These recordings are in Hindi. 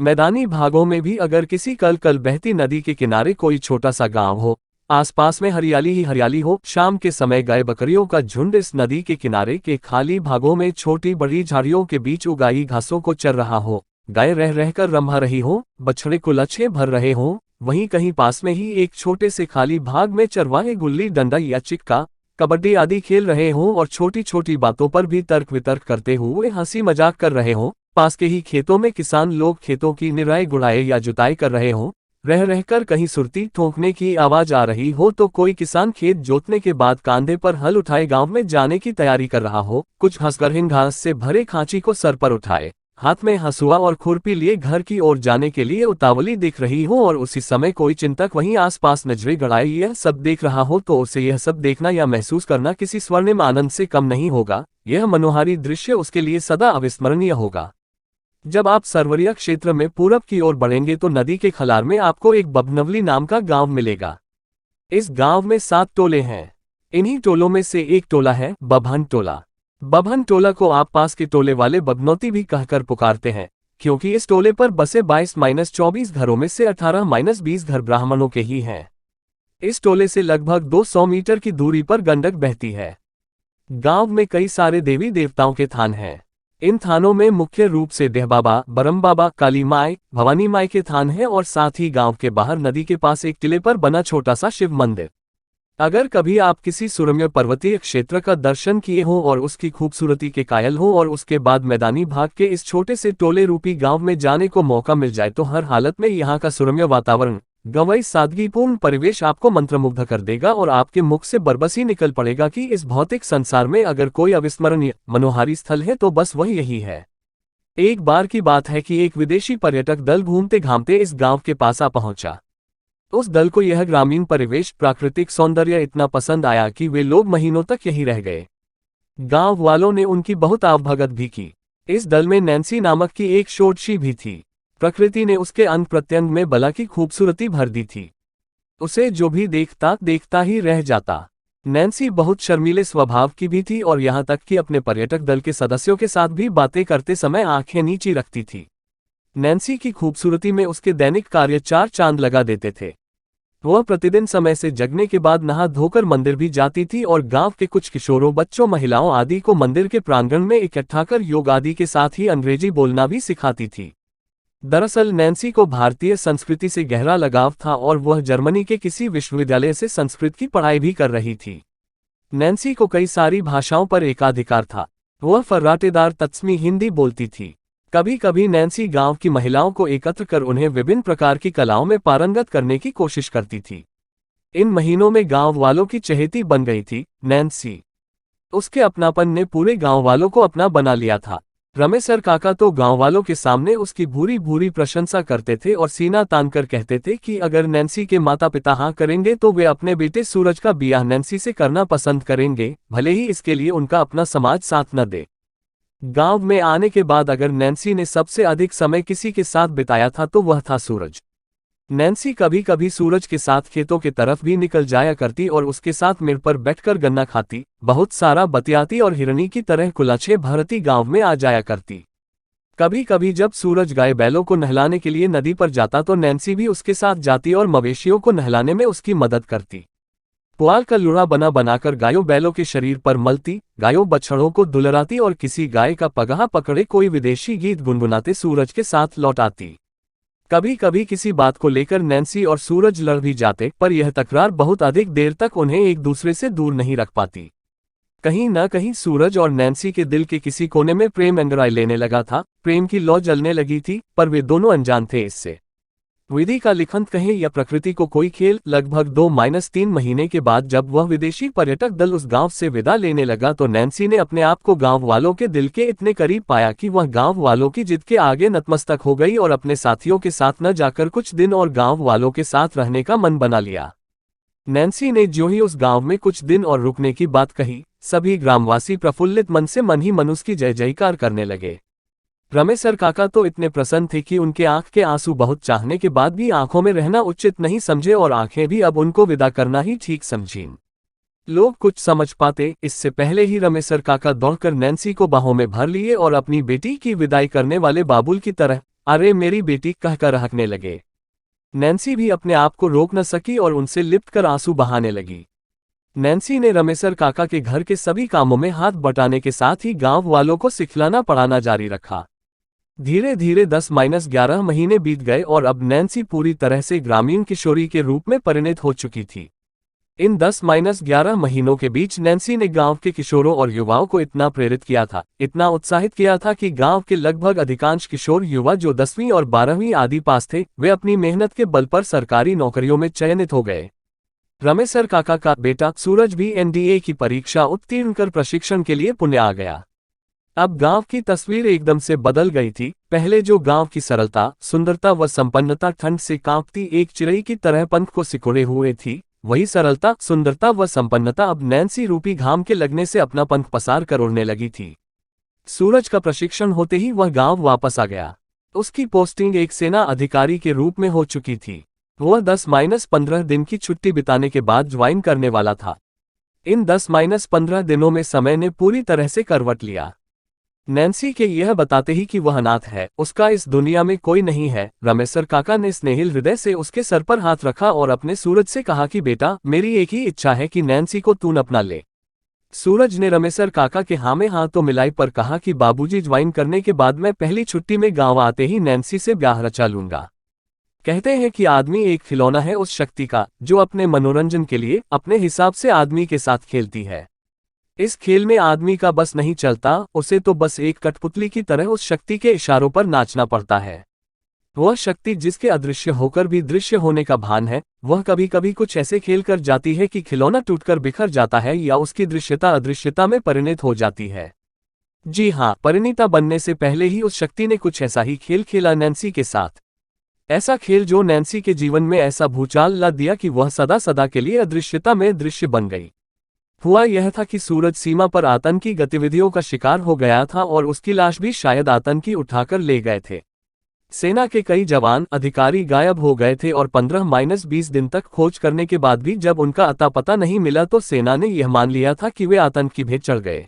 मैदानी भागों में भी अगर किसी कल कल बहती नदी के किनारे कोई छोटा सा गांव हो, आसपास में हरियाली ही हरियाली हो, शाम के समय गाय बकरियों का झुंड इस नदी के किनारे के खाली भागों में छोटी बड़ी झाड़ियों के बीच उगाई घासों को चर रहा हो, गाय रह रहकर रंभा रही हो, बछड़े कुलच्छे भर रहे हो, वहीं कहीं पास में ही एक छोटे से खाली भाग में चरवाहे गुल्ली डंडा या चिक्का कबड्डी आदि खेल रहे हों और छोटी छोटी बातों पर भी तर्क वितर्क करते हुए हंसी मजाक कर रहे हों, पास के ही खेतों में किसान लोग खेतों की निराई गुड़ाई या जुताई कर रहे हों, रह रहकर कहीं सुरती ठोंकने की आवाज आ रही हो तो कोई किसान खेत जोतने के बाद कांधे पर हल उठाए गांव में जाने की तैयारी कर रहा हो, कुछ हंसकर घास से भरे खांची को सर पर उठाए, हाथ में हंसुआ और खुरपी लिए घर की ओर जाने के लिए उतावली दिख रही हो और उसी समय कोई चिंतक वहीं आसपास नजरें गड़ाए यह सब देख रहा हो तो उसे यह सब देखना या महसूस करना किसी स्वर्णिम आनंद से कम नहीं होगा। यह मनोहारी दृश्य उसके लिए सदा अविस्मरणीय होगा। जब आप सरवरिया क्षेत्र में पूरब की ओर बढ़ेंगे तो नदी के खलार में आपको एक बभनवली नाम का गांव मिलेगा। इस गांव में 7 टोले हैं। इन्हीं टोलों में से एक टोला है बभन टोला। बभन टोला को आप पास के टोले वाले बभनौती भी कहकर पुकारते हैं, क्योंकि इस टोले पर बसे 22-24 घरों में से 18-20 घर ब्राह्मणों के ही हैं। इस टोले से लगभग 200 मीटर की दूरी पर गंडक बहती है। गांव में कई सारे देवी देवताओं के थान हैं। इन थानों में मुख्य रूप से देह बाबा, बरम बाबा, काली माई, भवानी माई के थान हैं और साथ ही गांव के बाहर नदी के पास एक टिले पर बना छोटा सा शिव मंदिर। अगर कभी आप किसी सुरम्य पर्वतीय क्षेत्र का दर्शन किए हो और उसकी खूबसूरती के कायल हो और उसके बाद मैदानी भाग के इस छोटे से टोले रूपी गांव में जाने को मौका मिल जाए तो हर हालत में यहाँ का सुरम्य वातावरण, गंवई सादगीपूर्ण परिवेश आपको मंत्रमुग्ध कर देगा और आपके मुख से बरबस ही निकल पड़ेगा कि इस भौतिक संसार में अगर कोई अविस्मरणीय मनोहारी स्थल है तो बस वही यही है। एक बार की बात है कि एक विदेशी पर्यटक दल घूमते घामते इस गांव के पास आ पहुंचा। उस दल को यह ग्रामीण परिवेश, प्राकृतिक सौंदर्य इतना पसंद आया कि वे लोग महीनों तक यहीं रह गए। गांव वालों ने उनकी बहुत आवभगत भी की। इस दल में नैन्सी नामक की एक षोडशी भी थी। प्रकृति ने उसके अंग प्रत्यंग में बला की खूबसूरती भर दी थी। उसे जो भी देखता देखता ही रह जाता। नैन्सी बहुत शर्मीले स्वभाव की भी थी और यहाँ तक कि अपने पर्यटक दल के सदस्यों के साथ भी बातें करते समय आंखें नीची रखती थी। नैन्सी की खूबसूरती में उसके दैनिक कार्य 4 चांद लगा देते थे। वह प्रतिदिन समय से जगने के बाद नहा धोकर मंदिर भी जाती थी और गांव के कुछ किशोरों, बच्चों, महिलाओं आदि को मंदिर के प्रांगण में इकट्ठा कर योग आदि के साथ ही अंग्रेजी बोलना भी सिखाती थी। दरअसल नैन्सी को भारतीय संस्कृति से गहरा लगाव था और वह जर्मनी के किसी विश्वविद्यालय से संस्कृत की पढ़ाई भी कर रही थी। नैन्सी को कई सारी भाषाओं पर एकाधिकार था। वह फर्राटेदार तत्समी हिंदी बोलती थी। कभी कभी नैन्सी गांव की महिलाओं को एकत्र कर उन्हें विभिन्न प्रकार की कलाओं में पारंगत करने की कोशिश करती थी। इन महीनों में गांव वालों की चहेती बन गई थी नैन्सी। उसके अपनापन ने पूरे गांव वालों को अपना बना लिया था। रमेसर काका तो गांव वालों के सामने उसकी भूरी भूरी प्रशंसा करते थे और सीना तान कर कहते थे कि अगर नैन्सी के माता पिता हाँ करेंगे तो वे अपने बेटे सूरज का बियाह नैन्सी से करना पसंद करेंगे, भले ही इसके लिए उनका अपना समाज साथ न दे। गांव में आने के बाद अगर नैन्सी ने सबसे अधिक समय किसी के साथ बिताया था तो वह था सूरज। नैन्सी कभी कभी सूरज के साथ खेतों की तरफ भी निकल जाया करती और उसके साथ मेड़ पर बैठकर गन्ना खाती, बहुत सारा बतियाती और हिरनी की तरह कुलाछे भरती गांव में आ जाया करती। कभी कभी जब सूरज गाय बैलों को नहलाने के लिए नदी पर जाता तो नैन्सी भी उसके साथ जाती और मवेशियों को नहलाने में उसकी मदद करती। पुआल का लूड़ा बना बनाकर गायों बैलों के शरीर पर मलती, गायों बछड़ों को दुलराती और किसी गाय का पगहा पकड़े कोई विदेशी गीत गुनगुनाते सूरज के साथ लौट आती। कभी कभी किसी बात को लेकर नैन्सी और सूरज लड़ भी जाते, पर यह तकरार बहुत अधिक देर तक उन्हें एक दूसरे से दूर नहीं रख पाती। कहीं न कहीं सूरज और नैन्सी के दिल के किसी कोने में प्रेम अंगड़ाई लेने लगा था, प्रेम की लौ जलने लगी थी, पर वे दोनों अनजान थे इससे। विधि का लिखन कहें या प्रकृति को कोई खेल, लगभग 2-3 महीने के बाद जब वह विदेशी पर्यटक दल उस गांव से विदा लेने लगा तो नैन्सी ने अपने आप को गांव वालों के दिल के इतने करीब पाया कि वह गांव वालों की जिद के आगे नतमस्तक हो गई और अपने साथियों के साथ न जाकर कुछ दिन और गांव वालों के साथ रहने का मन बना लिया। नैन्सी ने जो ही उस गांव में कुछ दिन और रुकने की बात कही, सभी ग्रामवासी प्रफुल्लित मन से मन ही मन उसकी जय जयकार करने लगे। रमेसर काका तो इतने प्रसन्न थे कि उनके आंख के आंसू बहुत चाहने के बाद भी आंखों में रहना उचित नहीं समझे और आंखें भी अब उनको विदा करना ही ठीक समझीं। लोग कुछ समझ पाते इससे पहले ही रमेसर काका दौड़कर नैन्सी को बाहों में भर लिए और अपनी बेटी की विदाई करने वाले बाबुल की तरह अरे मेरी बेटी, कहकर हंसने लगे। नैन्सी भी अपने आप को रोक न सकी और उनसे लिपट कर आंसू बहाने लगी। नैन्सी ने रमेसर काका के घर के सभी कामों में हाथ बटाने के साथ ही गांव वालों को सिखलाना पढ़ाना जारी रखा। धीरे धीरे 10-11 महीने बीत गए और अब नैन्सी पूरी तरह से ग्रामीण किशोरी के रूप में परिणत हो चुकी थी। इन 10-11 महीनों के बीच नैन्सी ने गांव के किशोरों और युवाओं को इतना प्रेरित किया था, इतना उत्साहित किया था कि गांव के लगभग अधिकांश किशोर युवा जो 10वीं और 12वीं आदि पास थे, वे अपनी मेहनत के बल पर सरकारी नौकरियों में चयनित हो गए। रमेसर काका का बेटा सूरज भी एनडीए की परीक्षा उत्तीर्ण कर प्रशिक्षण के लिए पुणे आ गया। अब गांव की तस्वीर एकदम से बदल गई थी। पहले जो गांव की सरलता, सुंदरता व संपन्नता ठंड से कांपती एक चिड़ै की तरह पंख को सिकोड़े हुए थी, वही सरलता, सुंदरता व संपन्नता अब नैन्सी रूपी घाम के लगने से अपना पंख पसार कर उड़ने लगी थी। सूरज का प्रशिक्षण होते ही वह गांव वापस आ गया। उसकी पोस्टिंग एक सेना अधिकारी के रूप में हो चुकी थी। वह 10-15 दिन की छुट्टी बिताने के बाद ज्वाइन करने वाला था। इन 10-15 दिनों में समय ने पूरी तरह से करवट लिया। नैन्सी के यह बताते ही कि वह अनाथ है, उसका इस दुनिया में कोई नहीं है, रमेसर काका ने स्नेहिल हृदय से उसके सर पर हाथ रखा और अपने सूरज से कहा कि बेटा, मेरी एक ही इच्छा है कि नैन्सी को तू अपना ले। सूरज ने रमेसर काका के हाँ में हाँ तो मिलाई पर कहा कि बाबूजी, ज्वाइन करने के बाद मैं पहली छुट्टी में गांव आते ही नैन्सी से ब्याह रचा लूंगा। कहते हैं कि आदमी एक खिलौना है उस शक्ति का, जो अपने मनोरंजन के लिए अपने हिसाब से आदमी के साथ खेलती है। इस खेल में आदमी का बस नहीं चलता, उसे तो बस एक कठपुतली की तरह उस शक्ति के इशारों पर नाचना पड़ता है। वह शक्ति जिसके अदृश्य होकर भी दृश्य होने का भान है, वह कभी कभी कुछ ऐसे खेल कर जाती है कि खिलौना टूटकर बिखर जाता है या उसकी दृश्यता अदृश्यता में परिणत हो जाती है। जी हाँ, परिणीता बनने से पहले ही उस शक्ति ने कुछ ऐसा ही खेल खेला नैन्सी के साथ। ऐसा खेल जो नैन्सी के जीवन में ऐसा भूचाल ला दिया कि वह सदा सदा के लिए अदृश्यता में दृश्य बन गई। हुआ यह था कि सूरज सीमा पर आतंकी गतिविधियों का शिकार हो गया था और उसकी लाश भी शायद आतंकी उठाकर ले गए थे। सेना के कई जवान अधिकारी गायब हो गए थे और 15-20 दिन तक खोज करने के बाद भी जब उनका अता पता नहीं मिला तो सेना ने यह मान लिया था कि वे आतंकी भेद चढ़ गए।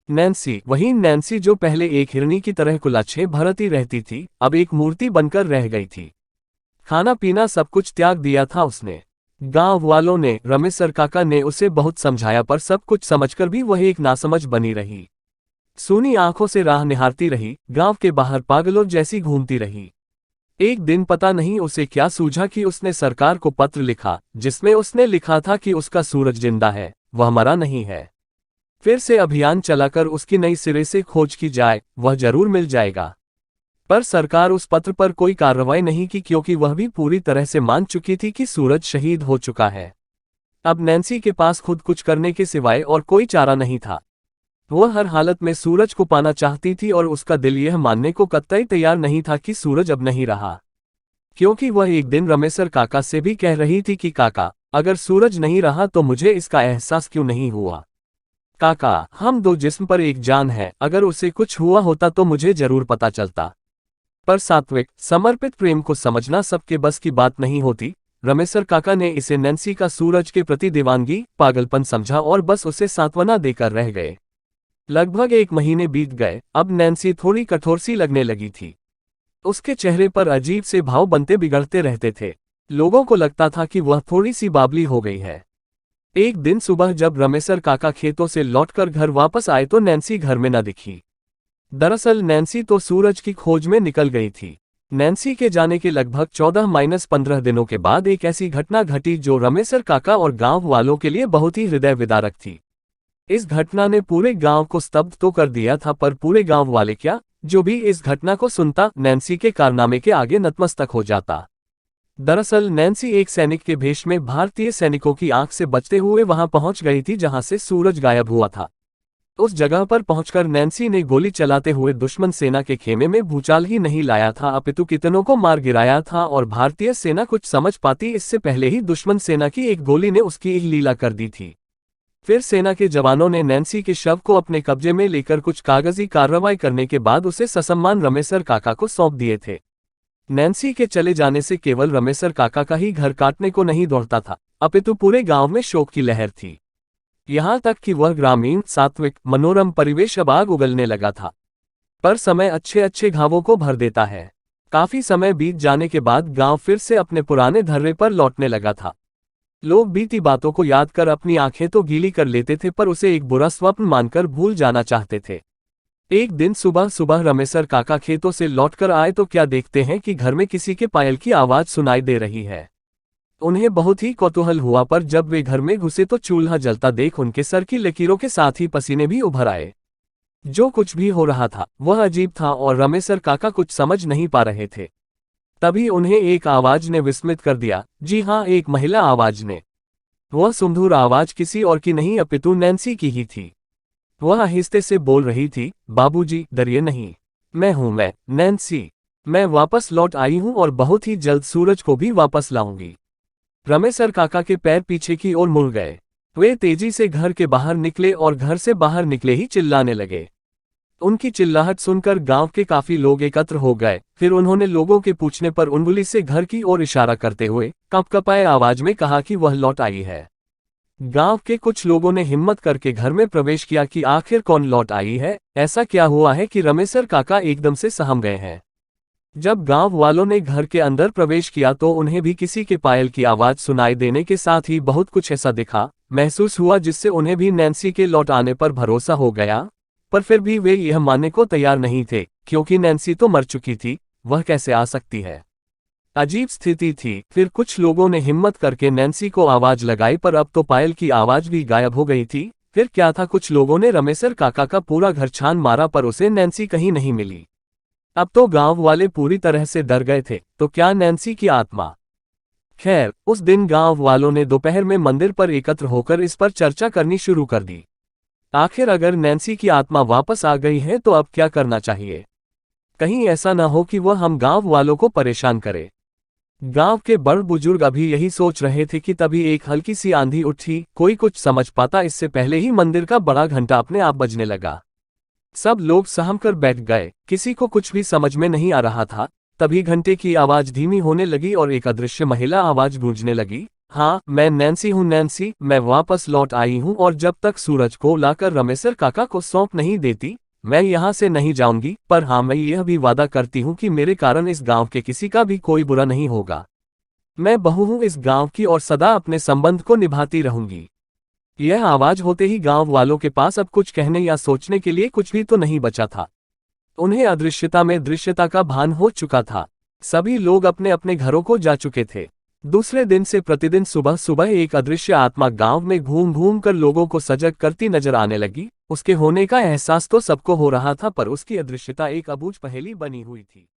नैन्सी, वही नैन्सी जो पहले एक हिरणी की तरह कुलाच्छे भरती रहती थी, अब एक मूर्ति बनकर रह गई थी। खाना पीना सब कुछ त्याग दिया था उसने। गांव वालों ने, रमेसर काका ने उसे बहुत समझाया पर सब कुछ समझकर भी वह एक नासमझ बनी रही। सूनी आंखों से राह निहारती रही, गांव के बाहर पागलों जैसी घूमती रही। एक दिन पता नहीं उसे क्या सूझा कि उसने सरकार को पत्र लिखा, जिसमें उसने लिखा था कि उसका सूरज जिंदा है, वह मरा नहीं है। फिर से अभियान चलाकर उसकी नई सिरे से खोज की जाए, वह जरूर मिल जाएगा। पर सरकार उस पत्र पर कोई कार्रवाई नहीं की क्योंकि वह भी पूरी तरह से मान चुकी थी कि सूरज शहीद हो चुका है। अब नैन्सी के पास खुद कुछ करने के सिवाय और कोई चारा नहीं था। वह हर हालत में सूरज को पाना चाहती थी और उसका दिल यह मानने को कतई तैयार नहीं था कि सूरज अब नहीं रहा। क्योंकि वह एक दिन रमेसर काका से भी कह रही थी कि काका, अगर सूरज नहीं रहा तो मुझे इसका एहसास क्यों नहीं हुआ। काका, हम दो जिस्म पर एक जान है, अगर उसे कुछ हुआ होता तो मुझे जरूर पता चलता। पर सात्विक, समर्पित प्रेम को समझना सबके बस की बात नहीं होती। रमेसर काका ने इसे नैन्सी का सूरज के प्रति दीवानगी, पागलपन समझा और बस उसे सांत्वना देकर रह गए। लगभग 1 महीने बीत गए, अब नैन्सी थोड़ी कठोर सी लगने लगी थी। उसके चेहरे पर अजीब से भाव बनते बिगड़ते रहते थे। लोगों को लगता था कि वह थोड़ी सी बावली हो गई है। एक दिन सुबह जब रमेसर काका खेतों से लौटकर घर वापस आए तो नैन्सी घर में न दिखी। दरअसल नैन्सी तो सूरज की खोज में निकल गई थी। नैन्सी के जाने के लगभग 14-15 दिनों के बाद एक ऐसी घटना घटी जो रमेसर काका और गांव वालों के लिए बहुत ही हृदय विदारक थी। इस घटना ने पूरे गांव को स्तब्ध तो कर दिया था, पर पूरे गांव वाले क्या, जो भी इस घटना को सुनता, नैन्सी के कारनामे के आगे नतमस्तक हो जाता। दरअसल नैन्सी एक सैनिक के भेष में भारतीय सैनिकों की आंख से बचते हुए वहां पहुंच गई थी जहां से सूरज गायब हुआ था। उस जगह पर पहुंचकर नैन्सी ने गोली चलाते हुए दुश्मन सेना के खेमे में भूचाल ही नहीं लाया था, अपितु कितनों को मार गिराया था और भारतीय सेना कुछ समझ पाती इससे पहले ही दुश्मन सेना की एक गोली ने उसकी लीला कर दी थी। फिर सेना के जवानों ने नैन्सी के शव को अपने कब्जे में लेकर कुछ कागजी कार्रवाई करने के बाद उसे ससम्मान रमेसर काका को सौंप दिए थे। नैन्सी के चले जाने से केवल रमेसर काका का ही घर काटने को नहीं दौड़ता था, अपितु पूरे गांव में शोक की लहर थी। यहाँ तक कि वह ग्रामीण, सात्विक, मनोरम परिवेश अब आग उगलने लगा था। पर समय अच्छे अच्छे घावों को भर देता है। काफी समय बीत जाने के बाद गांव फिर से अपने पुराने धर्रे पर लौटने लगा था। लोग बीती बातों को याद कर अपनी आंखें तो गीली कर लेते थे, पर उसे एक बुरा स्वप्न मानकर भूल जाना चाहते थे। एक दिन सुबह सुबह रमेसर काका खेतों से लौटकर आए तो क्या देखते हैं कि घर में किसी के पायल की आवाज सुनाई दे रही है। उन्हें बहुत ही कौतूहल हुआ, पर जब वे घर में घुसे तो चूल्हा जलता देख उनके सर की लकीरों के साथ ही पसीने भी उभर आए। जो कुछ भी हो रहा था वह अजीब था और रमेसर काका कुछ समझ नहीं पा रहे थे। तभी उन्हें एक आवाज ने विस्मित कर दिया। जी हाँ, एक महिला आवाज ने। वह सुमधुर आवाज किसी और की नहीं अपितु नैन्सी की ही थी। वह आहिस्ते से बोल रही थी, बाबूजी, डरिए नहीं। मैं नैन्सी। मैं वापस लौट आई हूं और बहुत ही जल्द सूरज को भी वापस लाऊंगी। रमेसर काका के पैर पीछे की ओर मुड़ गए। वे तेजी से घर के बाहर निकले और घर से बाहर निकले ही चिल्लाने लगे। उनकी चिल्लाहट सुनकर गांव के काफी लोग एकत्र हो गए। फिर उन्होंने लोगों के पूछने पर उंगली से घर की ओर इशारा करते हुए कपकपाए आवाज में कहा कि वह लौट आई है। गांव के कुछ लोगों ने हिम्मत करके घर में प्रवेश किया कि आखिर कौन लौट आई है, ऐसा क्या हुआ है कि रमेसर काका एकदम से सहम गए हैं। जब गांव वालों ने घर के अंदर प्रवेश किया तो उन्हें भी किसी के पायल की आवाज सुनाई देने के साथ ही बहुत कुछ ऐसा दिखा, महसूस हुआ जिससे उन्हें भी नैन्सी के लौट आने पर भरोसा हो गया। पर फिर भी वे यह मानने को तैयार नहीं थे, क्योंकि नैन्सी तो मर चुकी थी, वह कैसे आ सकती है। अजीब स्थिति थी। फिर कुछ लोगों ने हिम्मत करके नैन्सी को आवाज लगाई, पर अब तो पायल की आवाज भी गायब हो गई थी। फिर क्या था, कुछ लोगों ने रमेसर काका का पूरा घर छान मारा पर उसे नैन्सी कहीं नहीं मिली। अब तो गांव वाले पूरी तरह से डर गए थे, तो क्या नैन्सी की आत्मा। खैर, उस दिन गांव वालों ने दोपहर में मंदिर पर एकत्र होकर इस पर चर्चा करनी शुरू कर दी। आखिर अगर नैन्सी की आत्मा वापस आ गई है तो अब क्या करना चाहिए। कहीं ऐसा ना हो कि वह हम गांव वालों को परेशान करे। गांव के बड़ बुजुर्ग अभी यही सोच रहे थे कि तभी एक हल्की सी आंधी उठी। कोई कुछ समझ पाता इससे पहले ही मंदिर का बड़ा घंटा अपने आप बजने लगा। सब लोग सहम कर बैठ गए, किसी को कुछ भी समझ में नहीं आ रहा था। तभी घंटे की आवाज धीमी होने लगी और एक अदृश्य महिला आवाज गूंजने लगी, हाँ, मैं नैन्सी हूँ नैन्सी, मैं वापस लौट आई हूँ और जब तक सूरज को लाकर रमेसर काका को सौंप नहीं देती मैं यहाँ से नहीं जाऊंगी। पर हाँ, मैं यह भी वादा करती हूँ कि मेरे कारण इस गांव के किसी का भी कोई बुरा नहीं होगा। मैं बहू हूँ इस गांव की और सदा अपने संबंध को निभाती रहूंगी। यह आवाज होते ही गांव वालों के पास अब कुछ कहने या सोचने के लिए कुछ भी तो नहीं बचा था। उन्हें अदृश्यता में दृश्यता का भान हो चुका था। सभी लोग अपने अपने घरों को जा चुके थे। दूसरे दिन से प्रतिदिन सुबह सुबह एक अदृश्य आत्मा गांव में घूम घूम कर लोगों को सजग करती नजर आने लगी। उसके होने का एहसास तो सबको हो रहा था, पर उसकी अदृश्यता एक अबूझ पहेली बनी हुई थी।